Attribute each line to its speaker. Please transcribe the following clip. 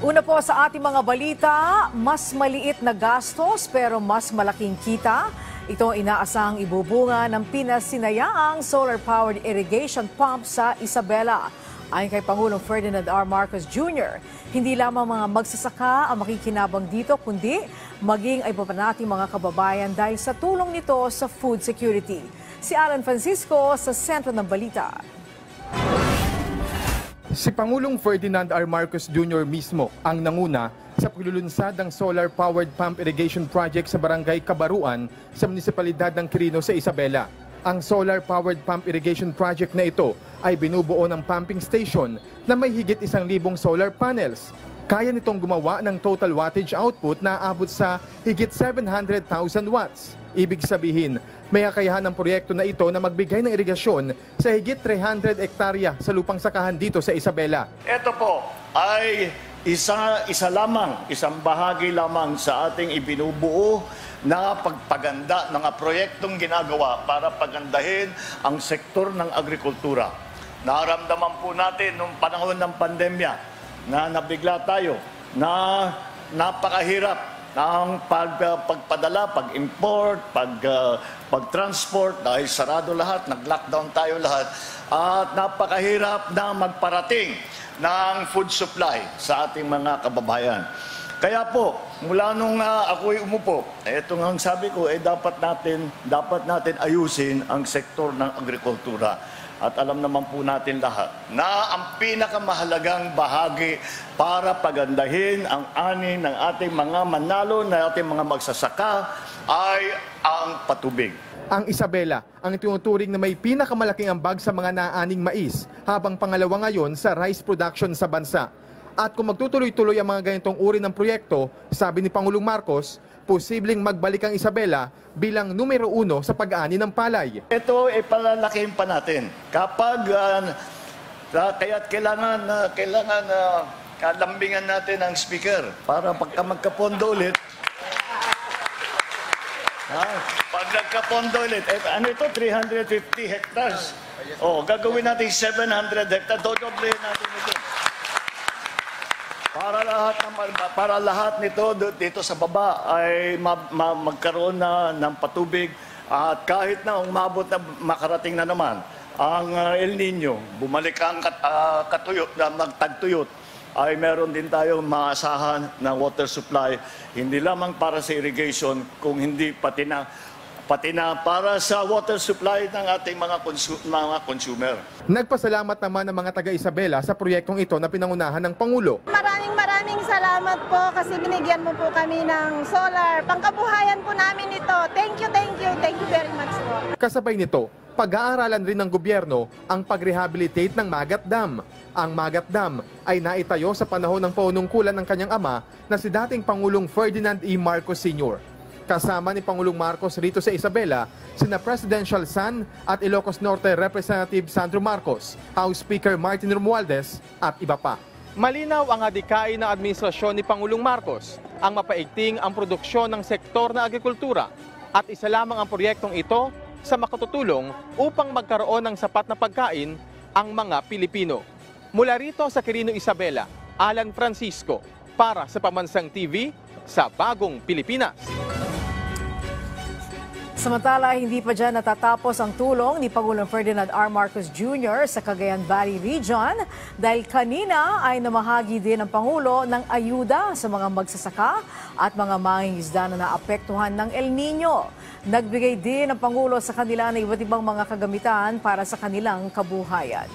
Speaker 1: Una po sa ating mga balita, mas maliit na gastos pero mas malaking kita. Ito ang inaasahang ibubunga ng pinasinayaang solar-powered irrigation pump sa Isabela. Ayon kay Pangulong Ferdinand R. Marcos Jr., hindi lamang mga magsasaka ang makikinabang dito, kundi maging ay pa nating mga kababayan dahil sa tulong nito sa food security. Si Alan Francisco sa sentro ng balita.
Speaker 2: Si Pangulong Ferdinand R. Marcos Jr. mismo ang nanguna sa paglulunsad ng solar-powered pump irrigation project sa Barangay Kabaruan sa munisipalidad ng Quirino sa Isabela. Ang solar-powered pump irrigation project na ito ay binubuo ng pumping station na may higit 1,000 solar panels. Kaya nitong gumawa ng total wattage output na aabot sa higit 700,000 watts. Ibig sabihin, may kakayahan ng proyekto na ito na magbigay ng irigasyon sa higit 300 hektarya sa lupang sakahan dito sa Isabela.
Speaker 3: Ito po ay isang bahagi lamang sa ating ibinubuo na pagpaganda ng proyektong ginagawa para pagandahin ang sektor ng agrikultura. Naramdaman po natin noong panahon ng pandemya na nabigla tayo na napakahirap ng pagpadala, pag-import, pag-transport dahil sarado lahat, nag-lockdown tayo lahat at napakahirap na magparating ng food supply sa ating mga kababayan. Kaya po, mula nung ako'y umupo, ito nga ang sabi ko, dapat natin ayusin ang sektor ng agrikultura. At alam naman po natin lahat na ang pinakamahalagang bahagi para pagandahin ang ani ng ating mga manalo, na ating mga magsasaka ay ang patubig.
Speaker 2: Ang Isabela ang tinuturing na may pinakamalaking ambag sa mga naaning mais, habang pangalawa ngayon sa rice production sa bansa. At kung magtutuloy-tuloy ang mga ganitong uri ng proyekto, sabi ni Pangulong Marcos, posibleng magbalik ang Isabela bilang numero 1 sa pag-aani ng palay.
Speaker 3: Ito ay palalakihin pa natin. Kapag kaya't kailangan lambingan natin ang speaker para pagka magkapondo ulit. Pag nagkapondo ulit, ano ito? 350 hectares. Gagawin natin 700 hectares. Dodoblehin natin ito. Para lahat nito dito sa baba ay magkaroon na ng patubig, at kahit na umabot na makarating na naman ang El Nino, bumalik ang magtagtuyot, ay meron din tayong maasahan na water supply, hindi lamang para sa irrigation, kung hindi pati na para sa water supply ng ating mga consumer.
Speaker 2: Nagpasalamat naman ang mga taga-Isabela sa proyektong ito na pinangunahan ng Pangulo.
Speaker 4: Maraming salamat po kasi binigyan mo po kami ng solar. Pangkabuhayan po namin ito. Thank you very much po.
Speaker 2: Kasabay nito, pag-aaralan rin ng gobyerno ang pag-rehabilitate ng Magat Dam. Ang Magat Dam ay naitayo sa panahon ng panunungkulan ng kanyang ama na si dating Pangulong Ferdinand E. Marcos Sr. Kasama ni Pangulong Marcos rito sa Isabela, sina Presidential Son at Ilocos Norte Representative Sandro Marcos, House Speaker Martin Romualdez at iba pa. Malinaw ang adikain ng administrasyon ni Pangulong Marcos ang mapaigting ang produksyon ng sektor na agrikultura, at isa lamang ang proyektong ito sa makatutulong upang magkaroon ng sapat na pagkain ang mga Pilipino. Mula rito sa Quirino, Isabela, Alan Francisco para sa Pamansang TV sa Bagong Pilipinas.
Speaker 1: Samantala, hindi pa dyan natatapos ang tulong ni Pangulong Ferdinand R. Marcos Jr. sa Cagayan Valley Region dahil kanina ay namahagi din ang Pangulo ng ayuda sa mga magsasaka at mga mangingisda na naapektuhan ng El Nino. Nagbigay din ang Pangulo sa kanila ng iba't ibang mga kagamitan para sa kanilang kabuhayan.